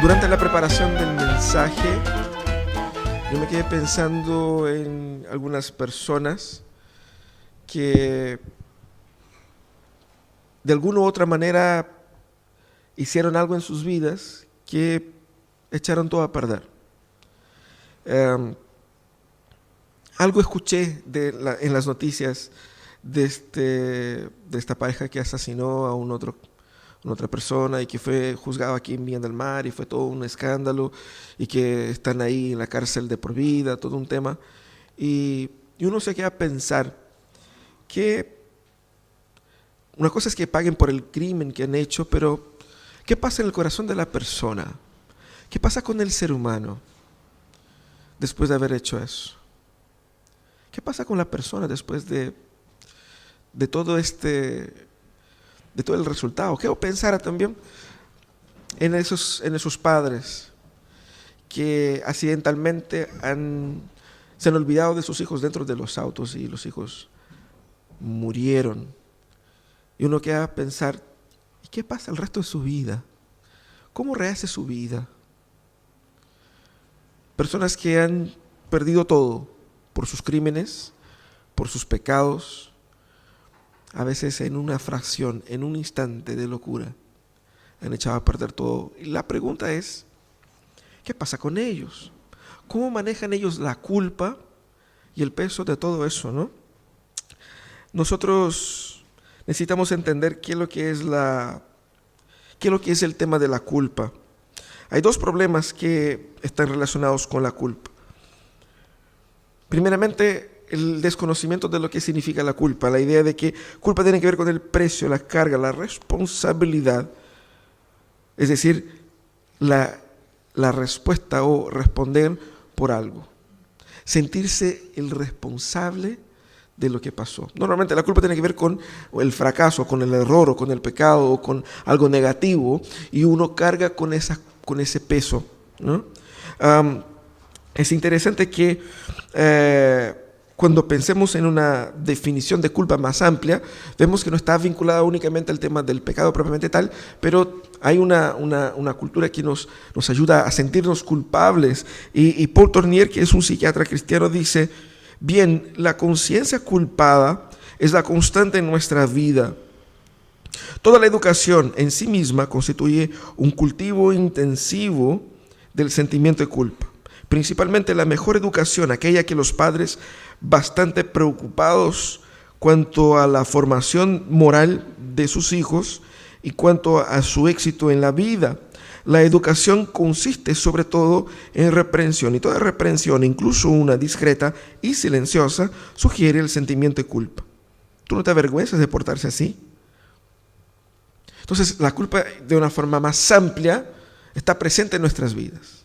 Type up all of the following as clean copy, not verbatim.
Durante la preparación del mensaje, yo me quedé pensando en algunas personas que de alguna u otra manera hicieron algo en sus vidas que echaron todo a perder. Algo escuché en las noticias de esta pareja que asesinó a una otra persona y que fue juzgado aquí en Viña del Mar y fue todo un escándalo y que están ahí en la cárcel de por vida, todo un tema. Y uno se queda a pensar que una cosa es que paguen por el crimen que han hecho, pero ¿qué pasa en el corazón de la persona? ¿Qué pasa con el ser humano después de haber hecho eso? ¿Qué pasa con la persona después de todo de todo el resultado? Quiero pensar también en esos padres que accidentalmente se han olvidado de sus hijos dentro de los autos y los hijos murieron. Y uno queda a pensar, ¿y qué pasa el resto de su vida? ¿Cómo rehace su vida? Personas que han perdido todo por sus crímenes, por sus pecados, a veces en una fracción, en un instante de locura, han echado a perder todo. Y la pregunta es, ¿qué pasa con ellos? ¿Cómo manejan ellos la culpa y el peso de todo eso, no? Nosotros necesitamos entender qué es lo que es el tema de la culpa. Hay dos problemas que están relacionados con la culpa. Primeramente, el desconocimiento de lo que significa la culpa, la idea de que culpa tiene que ver con el precio, la carga, la responsabilidad, es decir, la respuesta o responder por algo, sentirse el responsable de lo que pasó. Normalmente la culpa tiene que ver con el fracaso, con el error o con el pecado o con algo negativo y uno carga con ese peso, ¿no? Es interesante que cuando pensemos en una definición de culpa más amplia, vemos que no está vinculada únicamente al tema del pecado propiamente tal, pero hay una cultura que nos ayuda a sentirnos culpables. Y Paul Tournier, que es un psiquiatra cristiano, dice, bien, la conciencia culpada es la constante en nuestra vida. Toda la educación en sí misma constituye un cultivo intensivo del sentimiento de culpa. Principalmente la mejor educación, aquella que los padres, bastante preocupados cuanto a la formación moral de sus hijos y cuanto a su éxito en la vida. La educación consiste sobre todo en reprensión, y toda reprensión, incluso una discreta y silenciosa, sugiere el sentimiento de culpa. ¿Tú no te avergüenzas de portarse así? Entonces, la culpa, de una forma más amplia, está presente en nuestras vidas.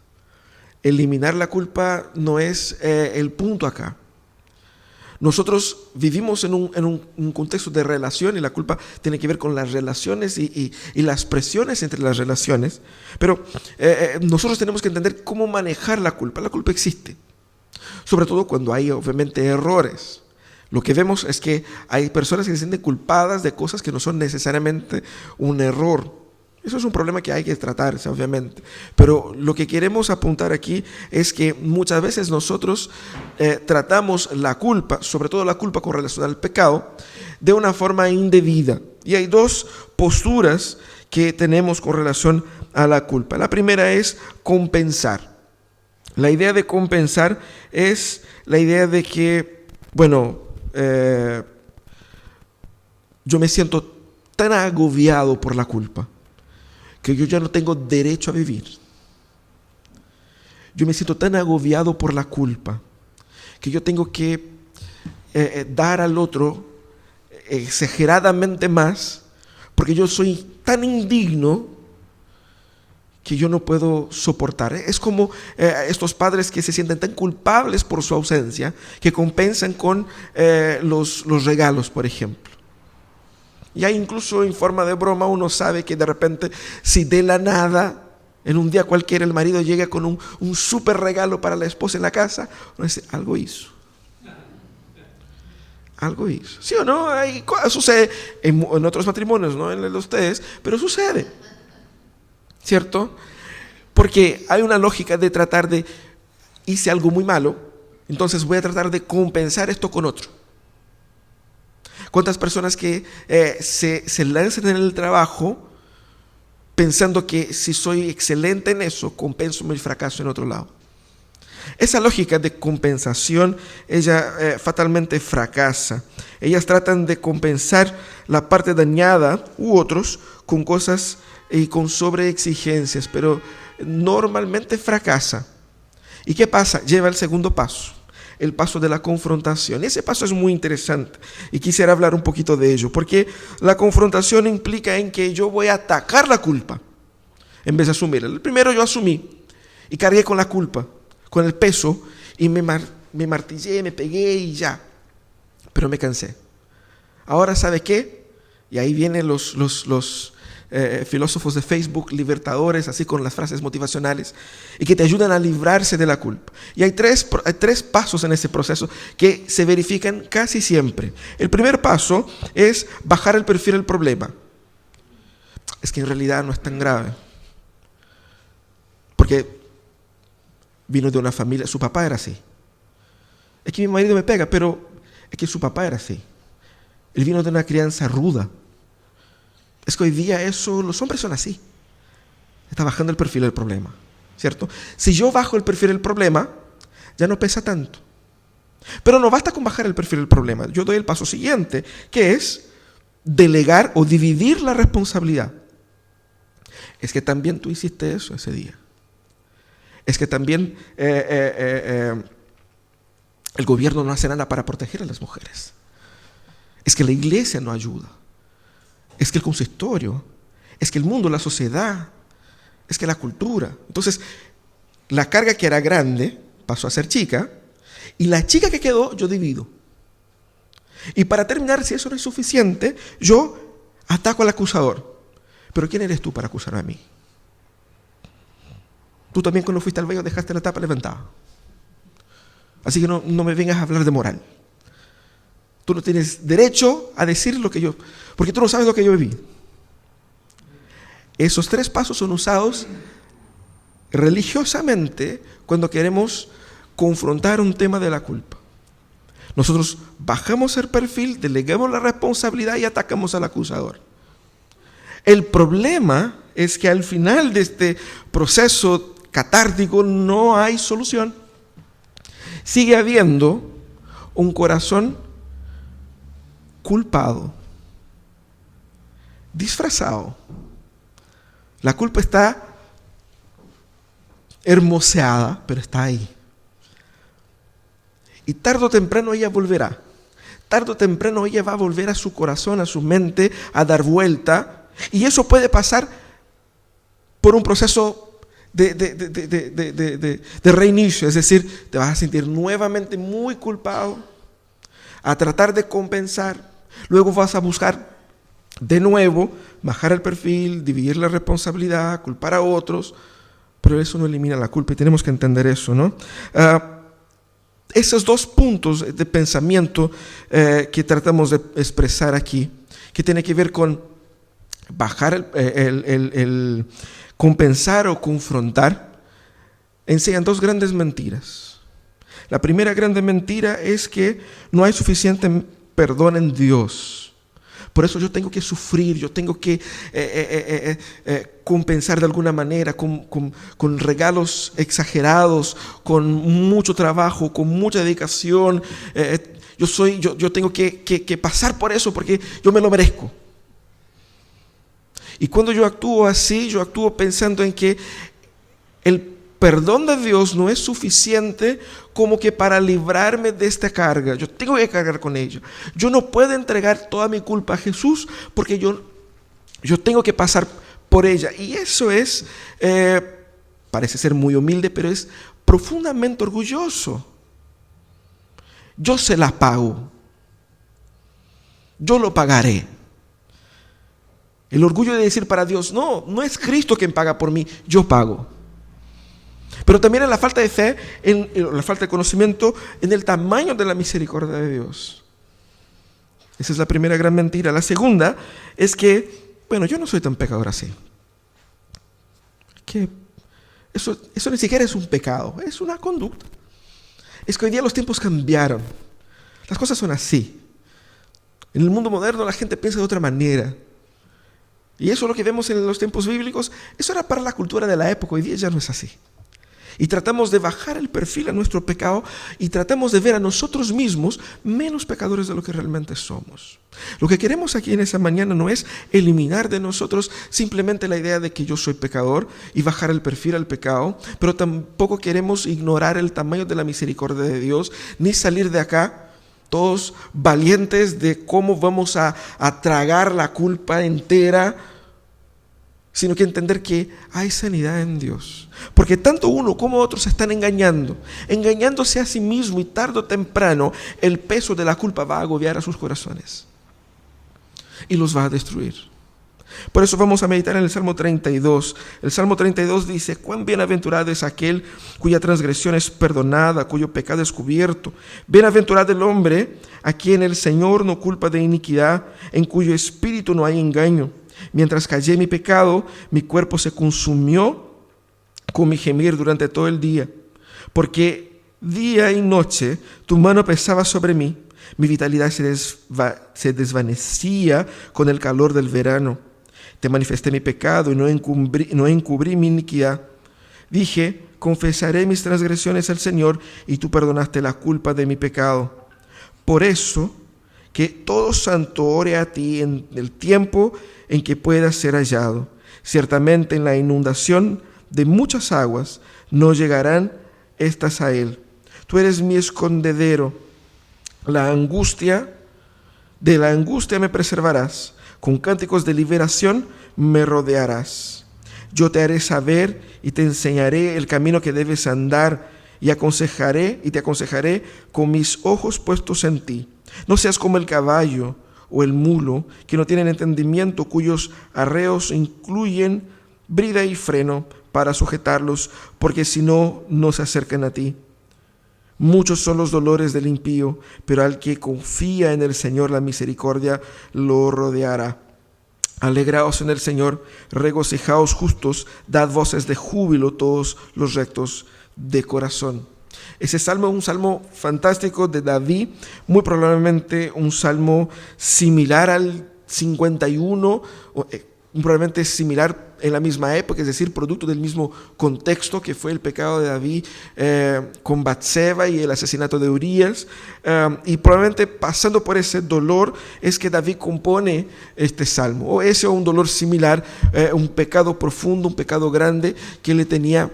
Eliminar la culpa no es el punto acá. Nosotros vivimos en un contexto de relación y la culpa tiene que ver con las relaciones y las presiones entre las relaciones. Pero nosotros tenemos que entender cómo manejar la culpa. La culpa existe, sobre todo cuando hay obviamente errores. Lo que vemos es que hay personas que se sienten culpadas de cosas que no son necesariamente un error. Eso es un problema que hay que tratarse, obviamente. Pero lo que queremos apuntar aquí es que muchas veces nosotros tratamos la culpa, sobre todo la culpa con relación al pecado, de una forma indebida. Y hay dos posturas que tenemos con relación a la culpa. La primera es compensar. La idea de compensar es la idea de que, yo me siento tan agobiado por la culpa que yo ya no tengo derecho a vivir. Yo me siento tan agobiado por la culpa que yo tengo que dar al otro exageradamente más porque yo soy tan indigno que yo no puedo soportar. Es como estos padres que se sienten tan culpables por su ausencia que compensan con los regalos, por ejemplo. Ya incluso en forma de broma uno sabe que de repente, si de la nada, en un día cualquiera el marido llega con un súper regalo para la esposa en la casa, uno dice, algo hizo. Algo hizo. ¿Sí o no? Sucede en otros matrimonios, no en los de ustedes, pero sucede. ¿Cierto? Porque hay una lógica de tratar de, hice algo muy malo, entonces voy a tratar de compensar esto con otro. ¿Cuántas personas que se lanzan en el trabajo pensando que si soy excelente en eso, compenso mi fracaso en otro lado? Esa lógica de compensación, ella fatalmente fracasa. Ellas tratan de compensar la parte dañada u otros con cosas y con sobreexigencias, pero normalmente fracasa. ¿Y qué pasa? Lleva el segundo paso, el paso de la confrontación. Ese paso es muy interesante y quisiera hablar un poquito de ello, porque la confrontación implica en que yo voy a atacar la culpa en vez de asumirla. El primero yo asumí y cargué con la culpa, con el peso, y me martillé, me pegué y ya. Pero me cansé. Ahora, ¿sabe qué? Y ahí vienen los filósofos de Facebook, libertadores, así con las frases motivacionales, y que te ayudan a librarse de la culpa. Y hay tres pasos en ese proceso que se verifican casi siempre. El primer paso es bajar el perfil del problema. Es que en realidad no es tan grave. Porque vino de una familia, su papá era así. Es que mi marido me pega, pero es que su papá era así. Él vino de una crianza ruda. Es que hoy día los hombres son así. Está bajando el perfil del problema, ¿cierto? Si yo bajo el perfil del problema, ya no pesa tanto. Pero no basta con bajar el perfil del problema. Yo doy el paso siguiente, que es delegar o dividir la responsabilidad. Es que también tú hiciste eso ese día. Es que también el gobierno no hace nada para proteger a las mujeres. Es que la iglesia no ayuda. Es que el consistorio, es que el mundo, la sociedad, es que la cultura. Entonces, la carga que era grande pasó a ser chica, y la chica que quedó, yo divido. Y para terminar, si eso no es suficiente, yo ataco al acusador. Pero ¿quién eres tú para acusarme a mí? Tú también cuando fuiste al baño dejaste la tapa levantada. Así que no me vengas a hablar de moral. Tú no tienes derecho a decir lo que yo... Porque tú no sabes lo que yo viví. Esos tres pasos son usados religiosamente cuando queremos confrontar un tema de la culpa. Nosotros bajamos el perfil, delegamos la responsabilidad y atacamos al acusador. El problema es que al final de este proceso catártico no hay solución. Sigue habiendo un corazón culpado, disfrazado. La culpa está hermoseada, pero está ahí. Y tarde o temprano ella volverá. Tarde o temprano ella va a volver a su corazón, a su mente, a dar vuelta. Y eso puede pasar por un proceso de reinicio. Es decir, te vas a sentir nuevamente muy culpado, a tratar de compensar. Luego vas a buscar de nuevo bajar el perfil, dividir la responsabilidad, culpar a otros. Pero eso no elimina la culpa y tenemos que entender eso, ¿no? Esos dos puntos de pensamiento que tratamos de expresar aquí, que tiene que ver con bajar el compensar o confrontar, enseñan dos grandes mentiras. La primera grande mentira es que no hay suficiente perdón en Dios. Por eso yo tengo que sufrir, yo tengo que compensar de alguna manera con regalos exagerados, con mucho trabajo, con mucha dedicación. Yo tengo que pasar por eso porque yo me lo merezco. Y cuando yo actúo así, yo actúo pensando en que el perdón de Dios no es suficiente como que para librarme de esta carga. Yo tengo que cargar con ello. Yo no puedo entregar toda mi culpa a Jesús porque yo tengo que pasar por ella. Y eso es, parece ser muy humilde, pero es profundamente orgulloso. Yo se la pago. Yo lo pagaré. El orgullo de decir para Dios, no es Cristo quien paga por mí, yo pago. Pero también en la falta de fe, en la falta de conocimiento, en el tamaño de la misericordia de Dios. Esa es la primera gran mentira. La segunda es que, yo no soy tan pecador así. Eso ni siquiera es un pecado, es una conducta. Es que hoy día los tiempos cambiaron. Las cosas son así. En el mundo moderno la gente piensa de otra manera. Y eso es lo que vemos en los tiempos bíblicos. Eso era para la cultura de la época, hoy día ya no es así. Y tratamos de bajar el perfil a nuestro pecado y tratamos de ver a nosotros mismos menos pecadores de lo que realmente somos. Lo que queremos aquí en esa mañana no es eliminar de nosotros simplemente la idea de que yo soy pecador y bajar el perfil al pecado, pero tampoco queremos ignorar el tamaño de la misericordia de Dios, ni salir de acá todos valientes de cómo vamos a tragar la culpa entera, sino que entender que hay sanidad en Dios. Porque tanto uno como otros se están engañándose a sí mismo, y tarde o temprano el peso de la culpa va a agobiar a sus corazones y los va a destruir. Por eso vamos a meditar en el Salmo 32. El Salmo 32 dice: cuán bienaventurado es aquel cuya transgresión es perdonada, cuyo pecado es cubierto. Bienaventurado el hombre a quien el Señor no culpa de iniquidad, en cuyo espíritu no hay engaño. Mientras callé mi pecado, mi cuerpo se consumió con mi gemir durante todo el día. Porque día y noche tu mano pesaba sobre mí. Mi vitalidad se desvanecía con el calor del verano. Te manifesté mi pecado y no encubrí mi iniquidad. Dije: confesaré mis transgresiones al Señor, y tú perdonaste la culpa de mi pecado. Por eso, que todo santo ore a ti en el tiempo en que pueda ser hallado. Ciertamente en la inundación de muchas aguas no llegarán estas a él. Tú eres mi escondedero. De la angustia me preservarás. Con cánticos de liberación me rodearás. Yo te haré saber y te enseñaré el camino que debes andar, y te aconsejaré con mis ojos puestos en ti. No seas como el caballo o el mulo, que no tienen entendimiento, cuyos arreos incluyen brida y freno para sujetarlos, porque si no, no se acercan a ti. Muchos son los dolores del impío, pero al que confía en el Señor, la misericordia lo rodeará. Alegraos en el Señor, regocijaos justos, dad voces de júbilo todos los rectos de corazón. Ese salmo es un salmo fantástico de David, muy probablemente un salmo similar al 51, probablemente similar en la misma época, es decir, producto del mismo contexto que fue el pecado de David con Batseba y el asesinato de Urías, y probablemente pasando por ese dolor es que David compone este salmo, o ese o un dolor similar, un pecado profundo, un pecado grande que le tenía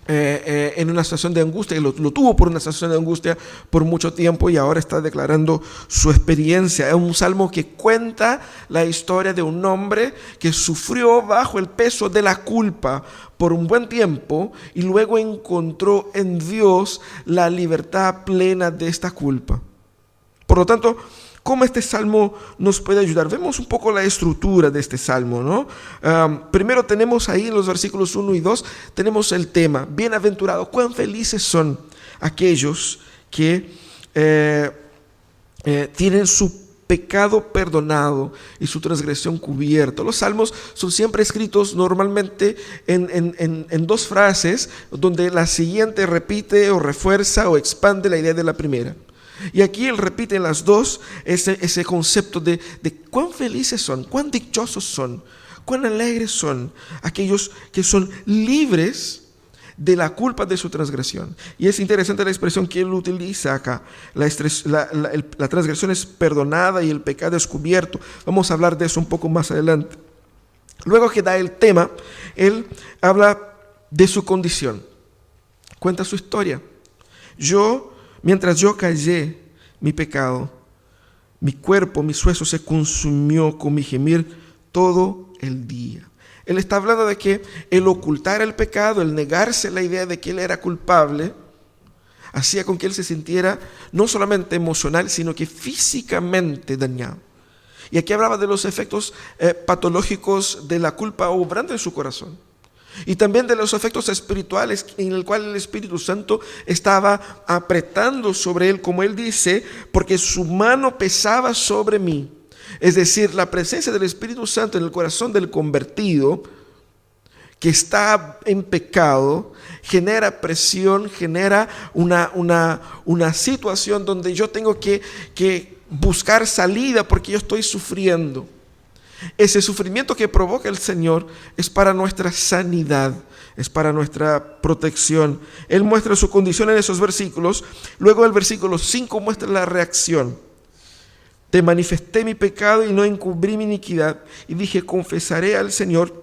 en una situación de angustia, y lo tuvo por una situación de angustia por mucho tiempo, y ahora está declarando su experiencia. Es un salmo que cuenta la historia de un hombre que sufrió bajo el peso de la culpa por un buen tiempo y luego encontró en Dios la libertad plena de esta culpa. Por lo tanto, ¿cómo este salmo nos puede ayudar? Vemos un poco la estructura de este salmo, ¿no? Primero tenemos ahí en los versículos 1 y 2, tenemos el tema: bienaventurado, cuán felices son aquellos que tienen su pecado perdonado y su transgresión cubierta. Los salmos son siempre escritos normalmente en dos frases, donde la siguiente repite o refuerza o expande la idea de la primera. Y aquí él repite en las dos ese concepto de cuán felices son, cuán dichosos son, cuán alegres son aquellos que son libres de la culpa de su transgresión. Y es interesante la expresión que él utiliza acá. La transgresión es perdonada y el pecado es cubierto. Vamos a hablar de eso un poco más adelante. Luego que da el tema, él habla de su condición. Cuenta su historia. Mientras yo callé mi pecado, mi cuerpo, mis huesos se consumió con mi gemir todo el día. Él está hablando de que el ocultar el pecado, el negarse la idea de que él era culpable, hacía con que él se sintiera no solamente emocional, sino que físicamente dañado. Y aquí hablaba de los efectos patológicos de la culpa obrando en su corazón. Y también de los efectos espirituales en el cual el Espíritu Santo estaba apretando sobre él, como él dice, porque su mano pesaba sobre mí. Es decir, la presencia del Espíritu Santo en el corazón del convertido que está en pecado genera presión, genera una situación donde yo tengo que buscar salida porque yo estoy sufriendo. Ese sufrimiento que provoca el Señor es para nuestra sanidad, es para nuestra protección. Él muestra su condición en esos versículos. Luego el versículo 5 muestra la reacción. Te manifesté mi pecado y no encubrí mi iniquidad. Y dije, confesaré al Señor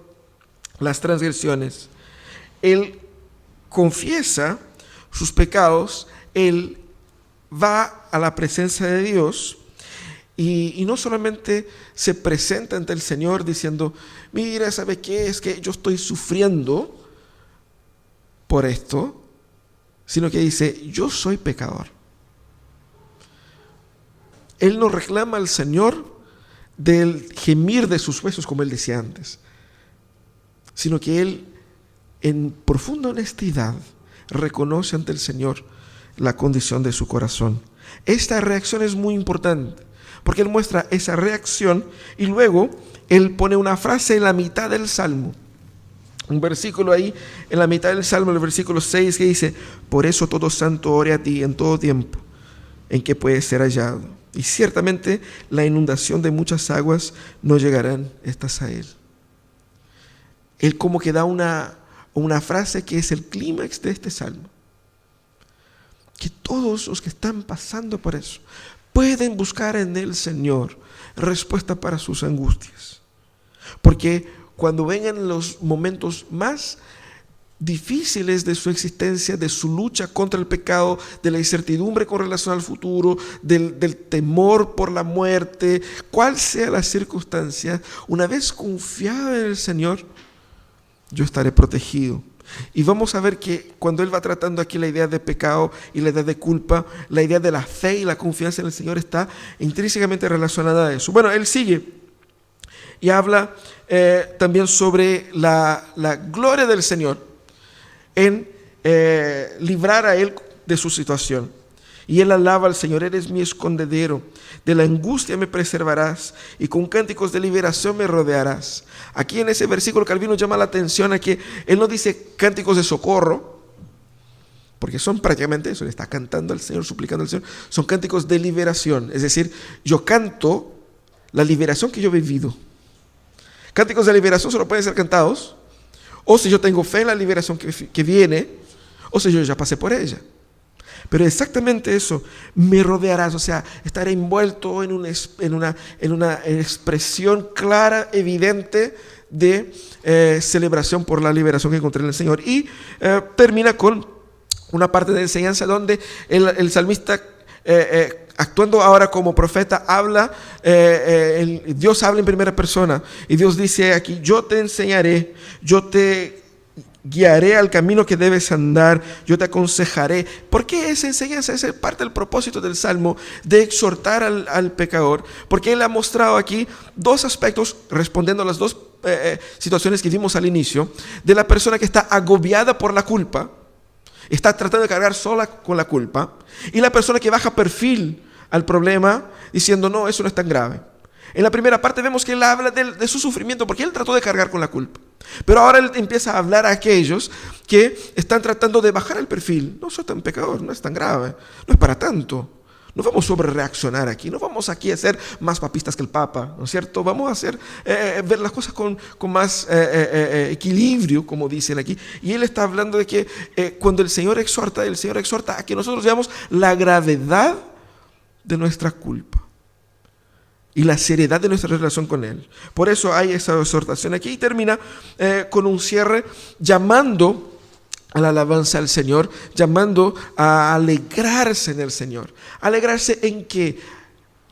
las transgresiones. Él confiesa sus pecados, él va a la presencia de Dios y no solamente se presenta ante el Señor diciendo, mira, ¿sabe qué? Es que yo estoy sufriendo por esto, sino que dice, yo soy pecador. Él no reclama al Señor del gemir de sus huesos, como él decía antes, sino que él, en profunda honestidad, reconoce ante el Señor la condición de su corazón. Esta reacción es muy importante, porque él muestra esa reacción y luego él pone una frase en la mitad del Salmo. Un versículo ahí en la mitad del Salmo, el versículo 6, que dice, por eso todo santo ore a ti en todo tiempo en que puede ser hallado. Y ciertamente la inundación de muchas aguas no llegarán estas a él. Él como que da una frase que es el clímax de este salmo. Que todos los que están pasando por eso pueden buscar en el Señor respuesta para sus angustias. Porque cuando vengan los momentos más difíciles de su existencia, de su lucha contra el pecado, de la incertidumbre con relación al futuro, del temor por la muerte, cual sea la circunstancia, una vez confiada en el Señor, yo estaré protegido. Y vamos a ver que cuando él va tratando aquí la idea de pecado y la idea de culpa, la idea de la fe y la confianza en el Señor está intrínsecamente relacionada a eso. Bueno, él sigue y habla también sobre la gloria del Señor en librar a él de su situación. Y él alaba al Señor, eres mi escondedero, de la angustia me preservarás y con cánticos de liberación me rodearás. Aquí en ese versículo Calvino llama la atención a que él no dice cánticos de socorro, porque son prácticamente eso, le está cantando al Señor, suplicando al Señor, son cánticos de liberación, es decir, yo canto la liberación que yo he vivido. Cánticos de liberación solo pueden ser cantados, o si yo tengo fe en la liberación que viene, o si yo ya pasé por ella. Pero exactamente eso, me rodearás, o sea, estaré envuelto en una expresión clara, evidente de celebración por la liberación que encontré en el Señor. Y termina con una parte de enseñanza donde el salmista, actuando ahora como profeta, habla, Dios habla en primera persona y Dios dice aquí, yo te enseñaré, yo te guiaré al camino que debes andar, yo te aconsejaré. ¿Por qué esa enseñanza? Es parte del propósito del Salmo, de exhortar al pecador, porque él ha mostrado aquí dos aspectos, respondiendo a las dos situaciones que vimos al inicio, de la persona que está agobiada por la culpa, está tratando de cargar sola con la culpa, y la persona que baja perfil al problema diciendo, no, eso no es tan grave. En la primera parte vemos que él habla de su sufrimiento porque él trató de cargar con la culpa. Pero ahora él empieza a hablar a aquellos que están tratando de bajar el perfil. No soy tan pecador, no es tan grave, no es para tanto. No vamos a sobrereaccionar aquí, no vamos aquí a ser más papistas que el Papa, ¿no es cierto? Vamos a hacer, ver las cosas con más equilibrio, como dicen aquí. Y él está hablando de que cuando el Señor exhorta a que nosotros veamos la gravedad de nuestra culpa y la seriedad de nuestra relación con Él. Por eso hay esa exhortación aquí y termina con un cierre llamando a la alabanza al Señor, llamando a alegrarse en el Señor. ¿Alegrarse en qué?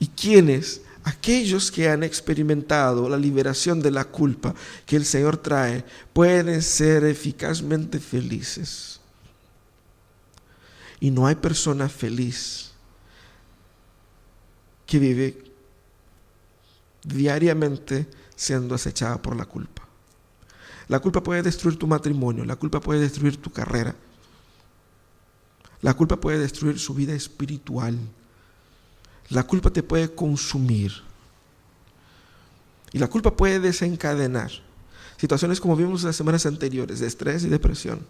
¿Y quiénes? Aquellos que han experimentado la liberación de la culpa que el Señor trae pueden ser eficazmente felices. Y no hay persona feliz que vive diariamente siendo acechada por la culpa. La culpa puede destruir tu matrimonio, la culpa puede destruir tu carrera, la culpa puede destruir su vida espiritual, la culpa te puede consumir y la culpa puede desencadenar Situaciones como vimos las semanas anteriores, de estrés y depresión.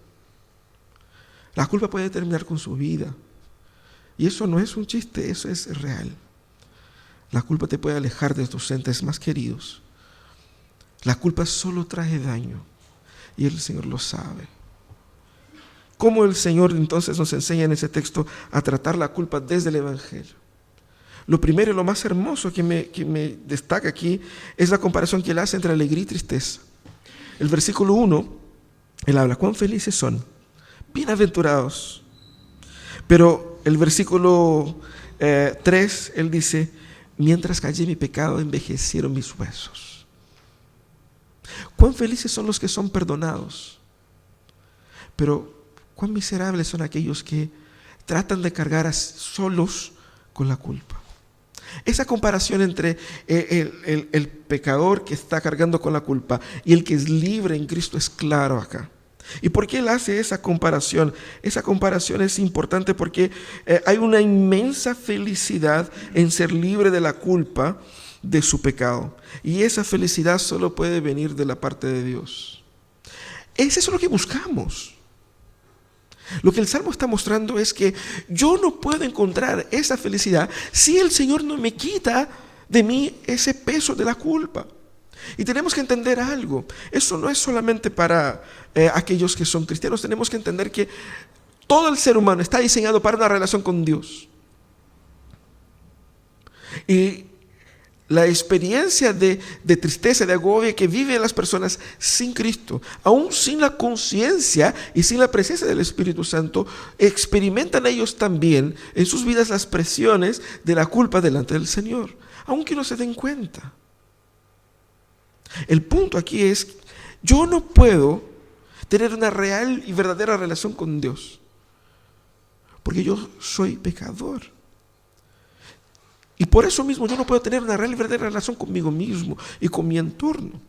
La culpa puede terminar con su vida. Y eso no es un chiste, eso es real. La culpa te puede alejar de tus entes más queridos. La culpa solo trae daño y el Señor lo sabe. ¿Cómo el Señor entonces nos enseña en ese texto a tratar la culpa desde el Evangelio? Lo primero y lo más hermoso que me destaca aquí es la comparación que él hace entre alegría y tristeza. El versículo 1, él habla, cuán felices son, bienaventurados. Pero el versículo 3, él dice, mientras callé mi pecado, envejecieron mis huesos. Cuán felices son los que son perdonados. Pero cuán miserables son aquellos que tratan de cargar solos con la culpa. Esa comparación entre el pecador que está cargando con la culpa y el que es libre en Cristo es claro acá. ¿Y por qué él hace esa comparación? Esa comparación es importante porque hay una inmensa felicidad en ser libre de la culpa de su pecado. Y esa felicidad solo puede venir de la parte de Dios. Eso es lo que buscamos. Lo que el Salmo está mostrando es que yo no puedo encontrar esa felicidad si el Señor no me quita de mí ese peso de la culpa. Y tenemos que entender algo. Eso no es solamente para aquellos que son cristianos. Tenemos que entender que todo el ser humano está diseñado para una relación con Dios. Y la experiencia de tristeza, de agobio que viven las personas sin Cristo, aún sin la conciencia y sin la presencia del Espíritu Santo, experimentan ellos también en sus vidas las presiones de la culpa delante del Señor, aunque no se den cuenta. El punto aquí es, yo no puedo tener una real y verdadera relación con Dios, porque yo soy pecador. Y por eso mismo yo no puedo tener una real y verdadera relación conmigo mismo y con mi entorno.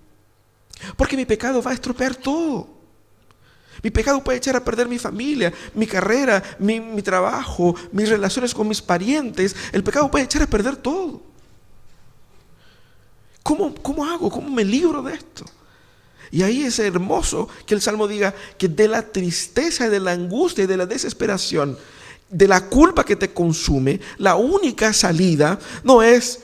Porque mi pecado va a estropear todo. Mi pecado puede echar a perder mi familia, mi carrera, mi trabajo, mis relaciones con mis parientes. El pecado puede echar a perder todo. ¿Cómo hago? ¿Cómo me libro de esto? Y ahí es hermoso que el Salmo diga que de la tristeza, de la angustia y de la desesperación, de la culpa que te consume, la única salida no es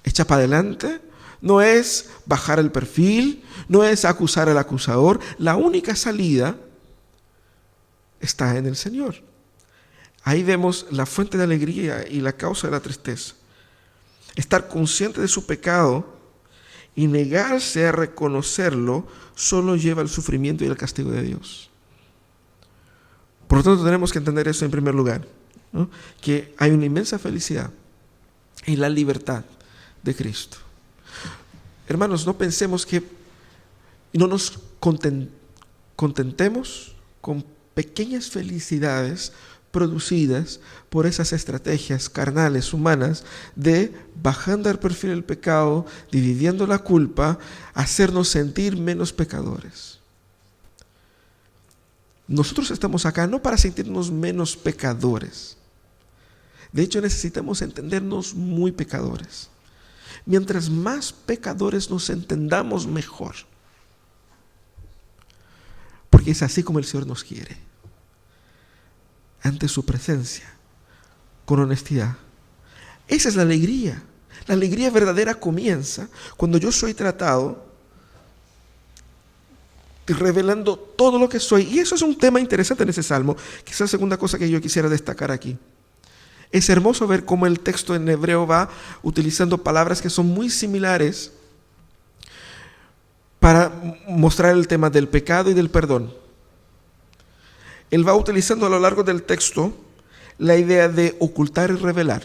echar para adelante, no es bajar el perfil, no es acusar al acusador. La única salida está en el Señor. Ahí vemos la fuente de alegría y la causa de la tristeza. Estar consciente de su pecado y negarse a reconocerlo solo lleva al sufrimiento y al castigo de Dios. Por lo tanto, tenemos que entender eso en primer lugar, ¿no? Que hay una inmensa felicidad en la libertad de Cristo. Hermanos, no pensemos que no nos contentemos con pequeñas felicidades producidas por esas estrategias carnales, humanas, de bajando el perfil del pecado, dividiendo la culpa, hacernos sentir menos pecadores. Nosotros estamos acá no para sentirnos menos pecadores. De hecho, necesitamos entendernos muy pecadores. Mientras más pecadores nos entendamos, mejor. Porque es así como el Señor nos quiere. Ante su presencia, con honestidad. Esa es la alegría. La alegría verdadera comienza cuando yo soy tratado revelando todo lo que soy. Y eso es un tema interesante en ese salmo, que es la segunda cosa que yo quisiera destacar aquí. Es hermoso ver cómo el texto en hebreo va utilizando palabras que son muy similares para mostrar el tema del pecado y del perdón. Él va utilizando a lo largo del texto la idea de ocultar y revelar.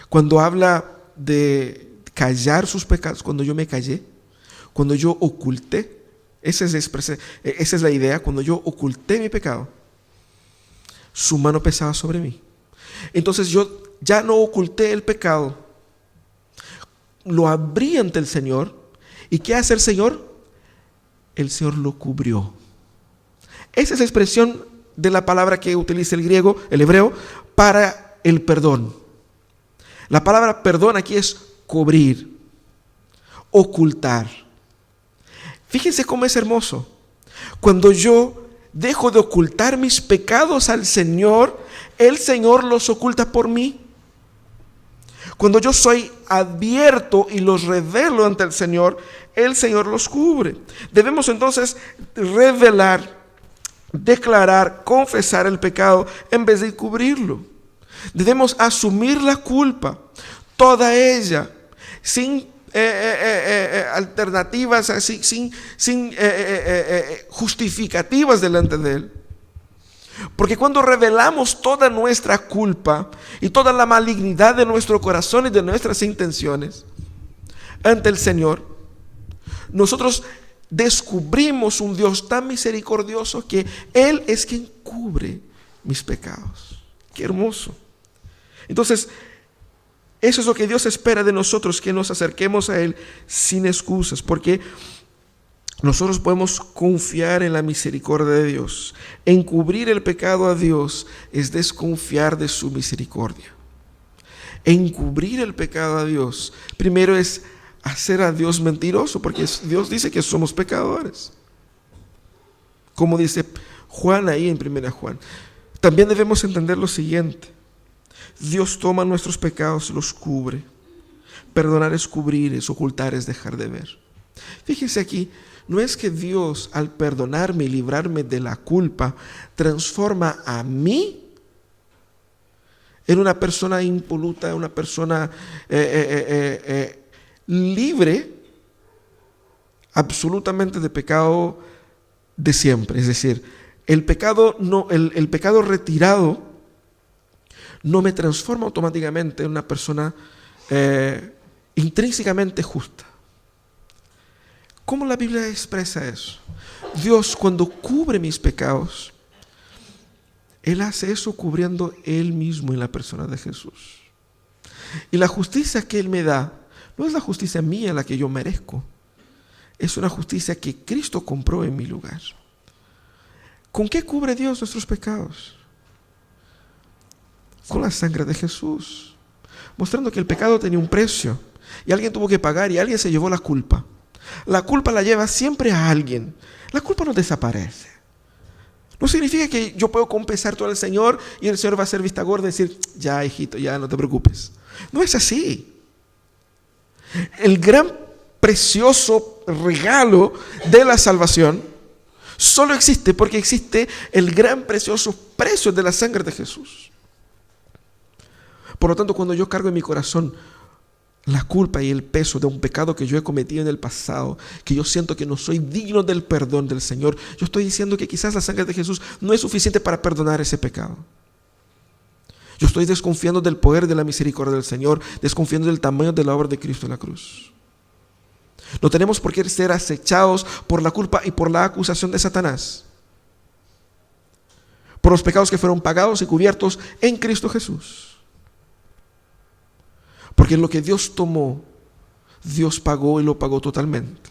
Cuando habla de callar sus pecados, cuando yo me callé, cuando yo oculté, esa es la idea, cuando yo oculté mi pecado, su mano pesaba sobre mí. Entonces yo ya no oculté el pecado, lo abrí ante el Señor. ¿Y qué hace el Señor? El Señor lo cubrió. Esa es la expresión de la palabra que utiliza el griego, el hebreo, para el perdón. La palabra perdón aquí es cubrir, ocultar. Fíjense cómo es hermoso. Cuando yo dejo de ocultar mis pecados al Señor, el Señor los oculta por mí. Cuando yo soy abierto y los revelo ante el Señor los cubre. Debemos entonces revelar, declarar, confesar el pecado en vez de cubrirlo. Debemos asumir la culpa, toda ella, sin alternativas, sin justificativas delante de Él. Porque cuando revelamos toda nuestra culpa y toda la malignidad de nuestro corazón y de nuestras intenciones ante el Señor, nosotros descubrimos un Dios tan misericordioso que Él es quien cubre mis pecados. ¡Qué hermoso! Entonces, eso es lo que Dios espera de nosotros, que nos acerquemos a Él sin excusas, porque nosotros podemos confiar en la misericordia de Dios. Encubrir el pecado a Dios es desconfiar de su misericordia. Encubrir el pecado a Dios, primero es hacer a Dios mentiroso, porque Dios dice que somos pecadores. Como dice Juan ahí en 1 Juan. También debemos entender lo siguiente: Dios toma nuestros pecados y los cubre. Perdonar es cubrir, es ocultar, es dejar de ver. Fíjense aquí, no es que Dios, al perdonarme y librarme de la culpa, transforma a mí en una persona impoluta, una persona libre absolutamente de pecado de siempre. Es decir, el pecado retirado no me transforma automáticamente en una persona intrínsecamente justa. ¿Cómo la Biblia expresa eso? Dios, cuando cubre mis pecados, Él hace eso cubriendo Él mismo en la persona de Jesús. Y la justicia que Él me da no es la justicia mía la que yo merezco. Es una justicia que Cristo compró en mi lugar. ¿Con qué cubre Dios nuestros pecados? Con la sangre de Jesús, mostrando que el pecado tenía un precio y alguien tuvo que pagar y alguien se llevó la culpa. La culpa la lleva siempre a alguien. La culpa no desaparece. No significa que yo puedo confesar todo al Señor y el Señor va a ser vista gorda y decir: ya, hijito, ya no te preocupes. No es así. El gran precioso regalo de la salvación solo existe porque existe el gran precioso precio de la sangre de Jesús. Por lo tanto, cuando yo cargo en mi corazón la culpa y el peso de un pecado que yo he cometido en el pasado, que yo siento que no soy digno del perdón del Señor, yo estoy diciendo que quizás la sangre de Jesús no es suficiente para perdonar ese pecado. Yo estoy desconfiando del poder de la misericordia del Señor, desconfiando del tamaño de la obra de Cristo en la cruz. No tenemos por qué ser acechados por la culpa y por la acusación de Satanás, por los pecados que fueron pagados y cubiertos en Cristo Jesús. Porque lo que Dios tomó, Dios pagó y lo pagó totalmente.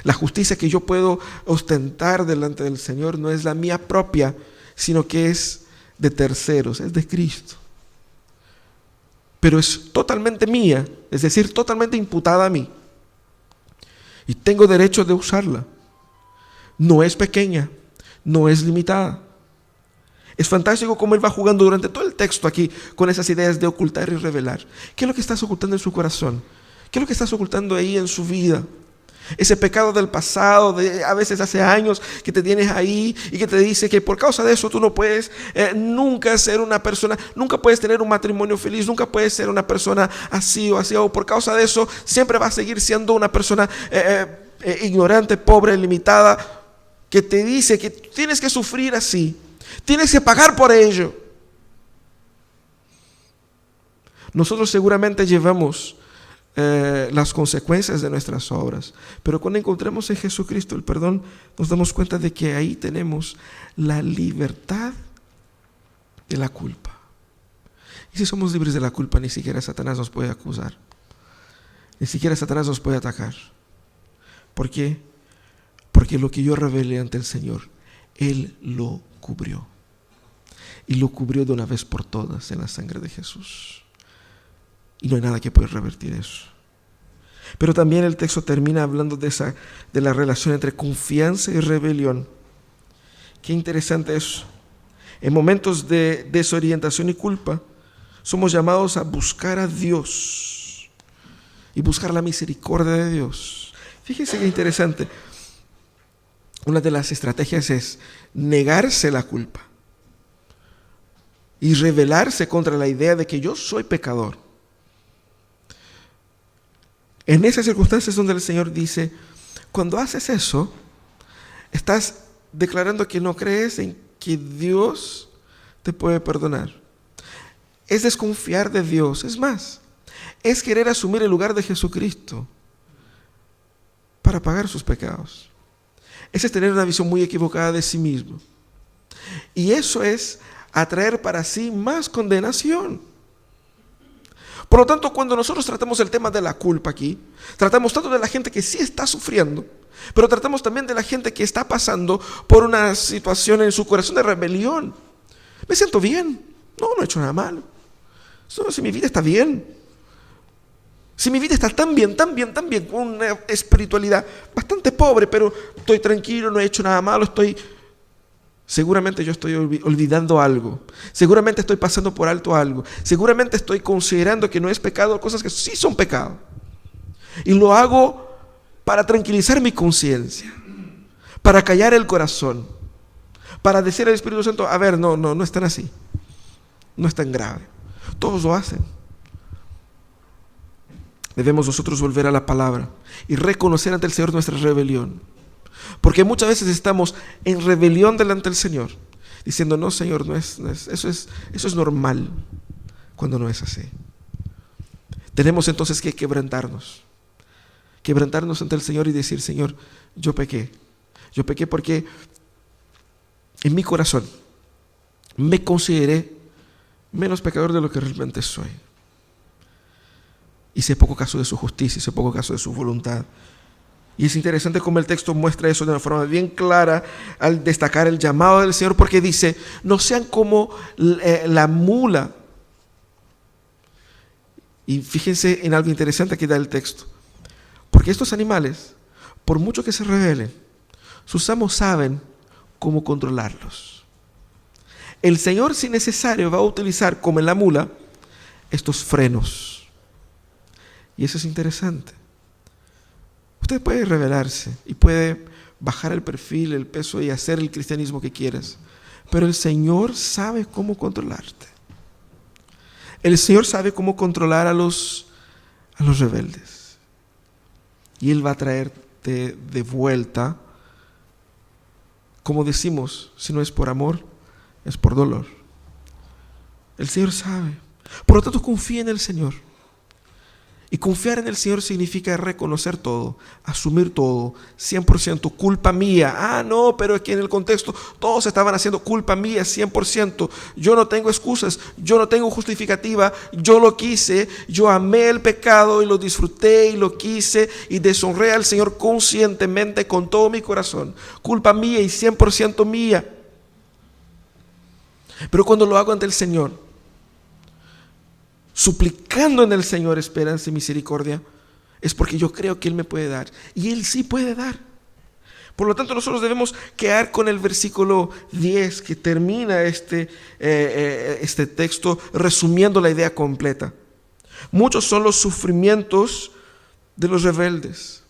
La justicia que yo puedo ostentar delante del Señor no es la mía propia, sino que es de terceros, es de Cristo. Pero es totalmente mía, es decir, totalmente imputada a mí. Y tengo derecho de usarla. No es pequeña, no es limitada. Es fantástico cómo Él va jugando durante todo el texto aquí con esas ideas de ocultar y revelar. ¿Qué es lo que estás ocultando en su corazón? ¿Qué es lo que estás ocultando ahí en su vida? Ese pecado del pasado, de a veces hace años, que te tienes ahí y que te dice que por causa de eso tú no puedes nunca ser una persona, nunca puedes tener un matrimonio feliz, nunca puedes ser una persona así o así, o por causa de eso siempre vas a seguir siendo una persona ignorante, pobre, limitada, que te dice que tienes que sufrir así. Tienes que pagar por ello. Nosotros seguramente llevamos las consecuencias de nuestras obras, pero cuando encontramos en Jesucristo el perdón, nos damos cuenta de que ahí tenemos la libertad de la culpa. Y si somos libres de la culpa, ni siquiera Satanás nos puede acusar, ni siquiera Satanás nos puede atacar. ¿Por qué? Porque lo que yo revelé ante el Señor, Él lo cubrió. Y lo cubrió de una vez por todas en la sangre de Jesús. Y no hay nada que pueda revertir eso. Pero también el texto termina hablando de la relación entre confianza y rebelión. Qué interesante eso. En momentos de desorientación y culpa, somos llamados a buscar a Dios y buscar la misericordia de Dios. Fíjense qué interesante. Una de las estrategias es negarse la culpa y rebelarse contra la idea de que yo soy pecador. En esas circunstancias donde el Señor dice, cuando haces eso, estás declarando que no crees en que Dios te puede perdonar. Es desconfiar de Dios. Es más, es querer asumir el lugar de Jesucristo para pagar sus pecados. Ese es tener una visión muy equivocada de sí mismo. Y eso es atraer para sí más condenación. Por lo tanto, cuando nosotros tratamos el tema de la culpa aquí, tratamos tanto de la gente que sí está sufriendo, pero tratamos también de la gente que está pasando por una situación en su corazón de rebelión. Me siento bien. No he hecho nada malo. No, si mi vida está bien. Si mi vida está tan bien, con una espiritualidad bastante pobre, pero estoy tranquilo, no he hecho nada malo, seguramente yo estoy olvidando algo. Seguramente estoy pasando por alto algo. Seguramente estoy considerando que no es pecado cosas que sí son pecado. Y lo hago para tranquilizar mi conciencia, para callar el corazón, para decir al Espíritu Santo, a ver, no es tan así. No es tan grave. Todos lo hacen. Debemos nosotros volver a la palabra y reconocer ante el Señor nuestra rebelión. Porque muchas veces estamos en rebelión delante del Señor, diciendo, no, Señor, eso es normal, cuando no es así. Tenemos entonces que quebrantarnos ante el Señor y decir, Señor, yo pequé porque en mi corazón me consideré menos pecador de lo que realmente soy. Hice poco caso de su justicia, hice poco caso de su voluntad. Y es interesante cómo el texto muestra eso de una forma bien clara al destacar el llamado del Señor, porque dice, no sean como la mula. Y fíjense en algo interesante que da el texto. Porque estos animales, por mucho que se rebelen, sus amos saben cómo controlarlos. El Señor, si necesario, va a utilizar, como en la mula, estos frenos. Y eso es interesante. Usted puede rebelarse y puede bajar el perfil, el peso y hacer el cristianismo que quieras, pero el Señor sabe cómo controlarte. El Señor sabe cómo controlar a los rebeldes. Y Él va a traerte de vuelta, como decimos, si no es por amor, es por dolor. El Señor sabe. Por lo tanto, confía en el Señor. Y confiar en el Señor significa reconocer todo, asumir todo, 100%, culpa mía. No, pero es que en el contexto todos estaban haciendo culpa mía, 100%. Yo no tengo excusas, yo no tengo justificativa, yo lo quise, yo amé el pecado y lo disfruté y lo quise y deshonré al Señor conscientemente con todo mi corazón. Culpa mía y 100% mía. Pero cuando lo hago ante el Señor, suplicando en el Señor esperanza y misericordia, es porque yo creo que Él me puede dar. Y Él sí puede dar. Por lo tanto, nosotros debemos quedar con el versículo 10 que termina este texto resumiendo la idea completa. Muchos son los sufrimientos de los rebeldes,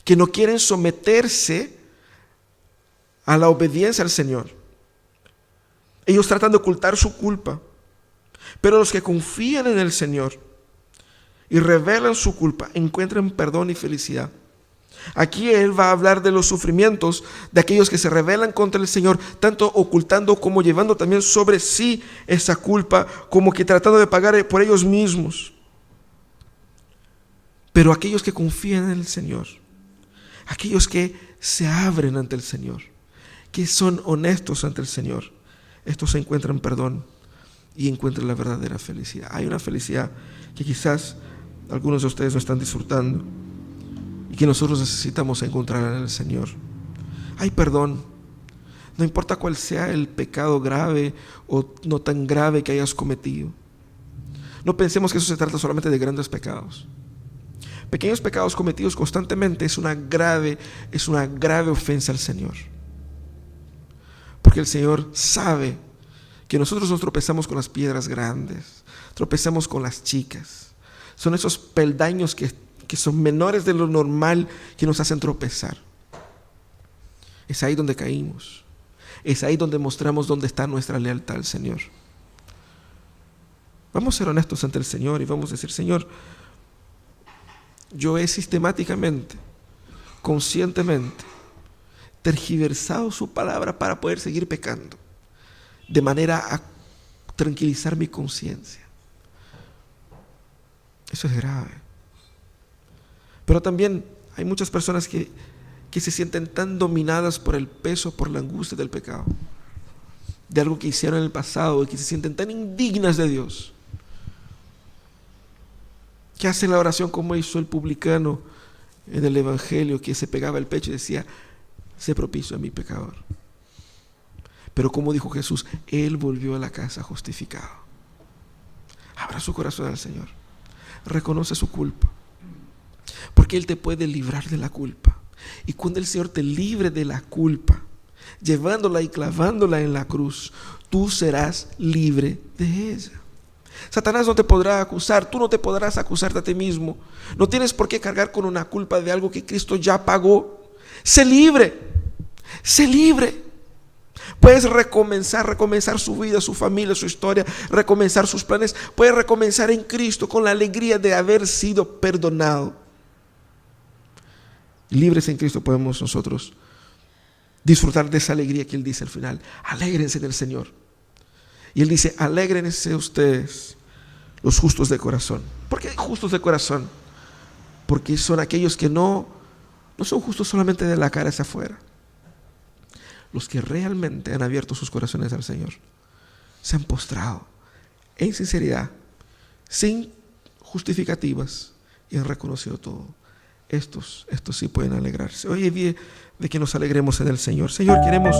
que no quieren someterse a la obediencia al Señor. Ellos tratan de ocultar su culpa. Pero los que confían en el Señor y revelan su culpa encuentran perdón y felicidad. Aquí Él va a hablar de los sufrimientos de aquellos que se rebelan contra el Señor, tanto ocultando como llevando también sobre sí esa culpa, como que tratando de pagar por ellos mismos. Pero aquellos que confían en el Señor, aquellos que se abren ante el Señor, que son honestos ante el Señor, estos encuentran perdón y encuentren la verdadera felicidad. Hay una felicidad que quizás algunos de ustedes no están disfrutando y que nosotros necesitamos encontrar en el Señor. Hay perdón, no importa cuál sea el pecado grave o no tan grave que hayas cometido. No pensemos que eso se trata solamente de grandes pecados, Pequeños pecados cometidos constantemente es una grave ofensa al Señor. Porque el Señor sabe que nosotros nos tropezamos con las piedras grandes, tropezamos con las chicas. Son esos peldaños que son menores de lo normal que nos hacen tropezar. Es ahí donde caímos. Es ahí donde mostramos dónde está nuestra lealtad al Señor. Vamos a ser honestos ante el Señor y vamos a decir: Señor, yo he sistemáticamente, conscientemente, tergiversado su palabra para poder seguir pecando, de manera a tranquilizar mi conciencia. Eso es grave. Pero también hay muchas personas que se sienten tan dominadas por el peso, por la angustia del pecado, de algo que hicieron en el pasado, y que se sienten tan indignas de Dios, que hacen la oración como hizo el publicano en el Evangelio, que se pegaba el pecho y decía: sé propicio a mi pecador. Pero como dijo Jesús, él volvió a la casa justificado. Abra su corazón al Señor, reconoce su culpa, porque Él te puede librar de la culpa. Y cuando el Señor te libre de la culpa, llevándola y clavándola en la cruz, tú serás libre de ella. Satanás no te podrá acusar, tú no te podrás acusarte a ti mismo. No tienes por qué cargar con una culpa de algo que Cristo ya pagó. Sé libre, sé libre. Puedes recomenzar su vida, su familia, su historia, recomenzar sus planes. Puedes recomenzar en Cristo con la alegría de haber sido perdonado. Libres en Cristo podemos nosotros disfrutar de esa alegría que Él dice al final: alégrense en el Señor. Y Él dice: alégrense ustedes, los justos de corazón. ¿Por qué justos de corazón? Porque son aquellos que no son justos solamente de la cara hacia afuera. Los que realmente han abierto sus corazones al Señor, se han postrado en sinceridad, sin justificativas, y han reconocido todo. Estos sí pueden alegrarse. Hoy es día de que nos alegremos en el Señor. Señor, queremos